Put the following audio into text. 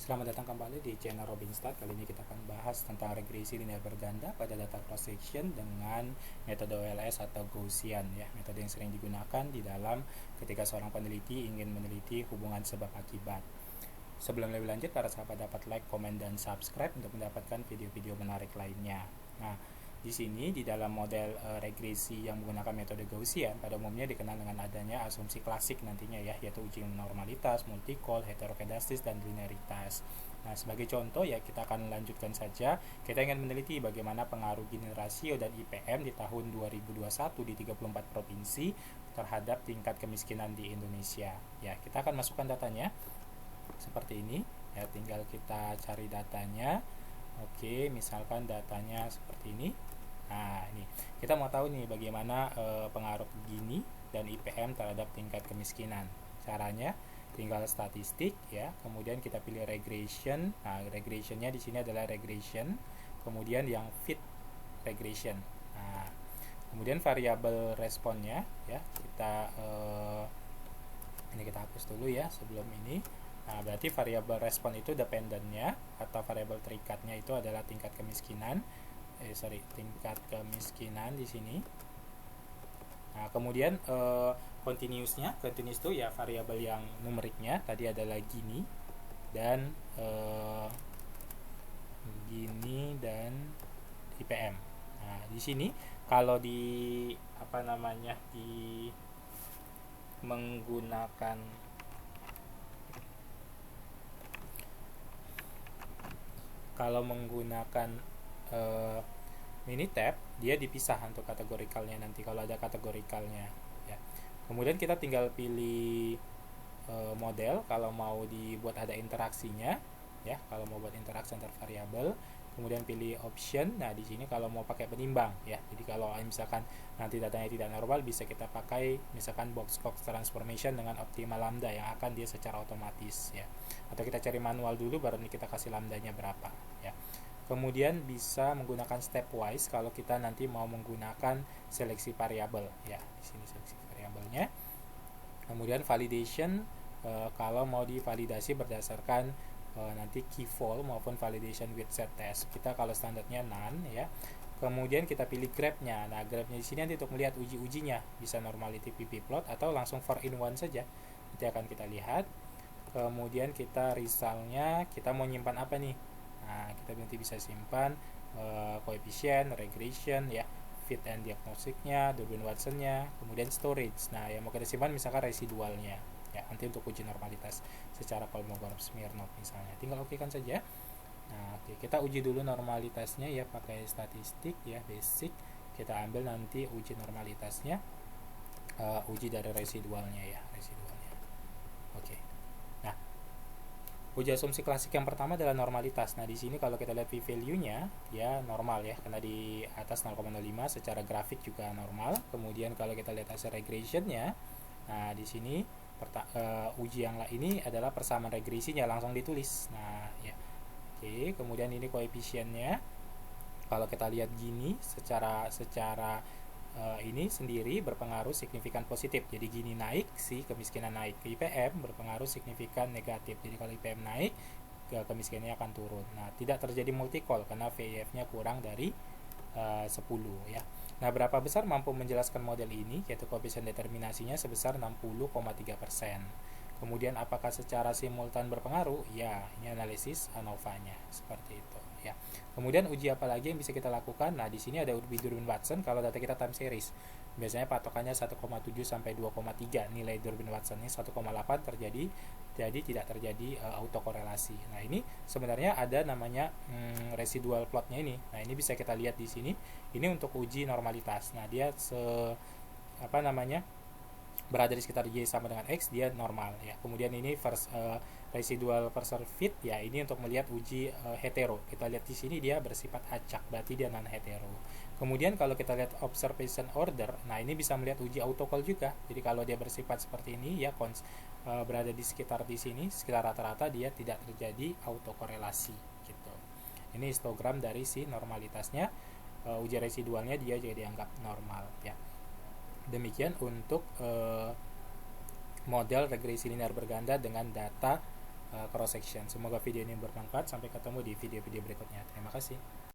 Selamat datang kembali di channel Robinstart. Kali ini kita akan bahas tentang regresi linear berganda pada data cross section dengan metode OLS atau Gaussian ya, metode yang sering digunakan di dalam ketika seorang peneliti ingin meneliti hubungan sebab akibat. Sebelum lebih lanjut, para sahabat dapat like, komen, dan subscribe untuk mendapatkan video-video menarik lainnya. Nah, di sini di dalam model regresi yang menggunakan metode Gaussian pada umumnya dikenal dengan adanya asumsi klasik nantinya ya, yaitu uji normalitas, multicol, heterokedastis, dan linearitas. Nah, sebagai contoh ya, kita akan lanjutkan saja. Kita ingin meneliti bagaimana pengaruh Gini rasio dan IPM di tahun 2021 di 34 provinsi terhadap tingkat kemiskinan di Indonesia. Ya, kita akan masukkan datanya seperti ini ya, tinggal kita cari datanya. Oke, misalkan datanya seperti ini. Nah, ini kita mau tahu nih bagaimana pengaruh Gini dan IPM terhadap tingkat kemiskinan. Caranya tinggal statistik ya, kemudian kita pilih regression. Nah, regressionnya di sini adalah regression, kemudian yang fit regression. Nah, kemudian variabel responnya ya, kita ini kita hapus dulu ya sebelum ini. Nah, berarti variabel respon itu dependennya atau variabel terikatnya itu adalah tingkat kemiskinan. Tingkat kemiskinan di sini. Nah, kemudian continuous itu ya variabel yang numeriknya tadi adalah Gini dan IPM. Nah, di sini kalau di menggunakan Minitab, dia dipisah untuk kategorikalnya nanti kalau ada kategorikalnya ya. Kemudian kita tinggal pilih model kalau mau dibuat ada interaksinya ya, kalau mau buat interaksi antar variabel. Kemudian pilih option. Nah, di sini kalau mau pakai penimbang ya. Jadi kalau misalkan nanti datanya tidak normal, bisa kita pakai misalkan box-box transformation dengan optimal lambda yang akan dia secara otomatis ya. Atau kita cari manual dulu baru kita kasih lambdanya berapa ya. Kemudian bisa menggunakan stepwise kalau kita nanti mau menggunakan seleksi variabel ya. Di sini seleksi variabelnya. Kemudian validation kalau mau divalidasi berdasarkan nanti key value maupun validation with set test. Kita kalau standarnya none ya. Kemudian kita pilih graph-nya. Nah, graph-nya di sini nanti untuk melihat uji-ujinya bisa normality pp plot atau langsung 4-in-1 saja. Nanti akan kita lihat. Kemudian kita result-nya, kita mau nyimpan apa nih? Nah, kita nanti bisa simpan koefisien, regression ya, fit and diagnostiknya, Durbin Watson-nya, kemudian storage. Nah, yang mau kita simpan misalkan residualnya ya, nanti untuk uji normalitas secara Kolmogorov-Smirnov misalnya. Tinggal oke kan saja. Nah, oke, kita uji dulu normalitasnya ya pakai statistik ya, basic. Kita ambil nanti uji normalitasnya, uji dari residualnya ya, residualnya. Oke. Nah, uji asumsi klasik yang pertama adalah normalitas. Nah, di sini kalau kita lihat p-value-nya ya normal ya, karena di atas 0,05, secara grafik juga normal. Kemudian kalau kita lihat hasil regression-nya, nah di sini uji yang ini adalah persamaan regresinya langsung ditulis. Nah, ya. Oke, kemudian ini koefisiennya. Kalau kita lihat gini secara ini sendiri berpengaruh signifikan positif. Jadi gini naik, si kemiskinan naik. IPM berpengaruh signifikan negatif. Jadi kalau IPM naik, kemiskinannya akan turun. Nah, tidak terjadi multicol karena VIF-nya kurang dari 10 ya. Nah, berapa besar mampu menjelaskan model ini, yaitu koefisien determinasinya sebesar 60,3%. Kemudian apakah secara simultan berpengaruh? Ya, ini analisis ANOVA-nya seperti itu ya. Kemudian uji apa lagi yang bisa kita lakukan? Nah, di sini ada uji Durbin Watson kalau data kita time series. Biasanya patokannya 1,7 sampai 2,3. Nilai Durbin Watson-nya 1,8 terjadi, jadi tidak terjadi autokorelasi. Nah, ini sebenarnya ada namanya residual plotnya ini. Nah, ini bisa kita lihat di sini. Ini untuk uji normalitas. Nah, dia berada di sekitar Y sama dengan X, dia normal ya. Kemudian ini residual versus fit ya, ini untuk melihat uji hetero. Kita lihat di sini dia bersifat acak, berarti dia non hetero. Kemudian kalau kita lihat observation order, nah ini bisa melihat uji autocol juga. Jadi kalau dia bersifat seperti ini ya, berada di sekitar di sini, sekitar rata-rata, dia tidak terjadi autokorelasi gitu. Ini histogram dari si normalitasnya. Uji residualnya dia juga dianggap normal ya. Demikian untuk model regresi linear berganda dengan data cross section. Semoga video ini bermanfaat. Sampai ketemu di video-video berikutnya. Terima kasih.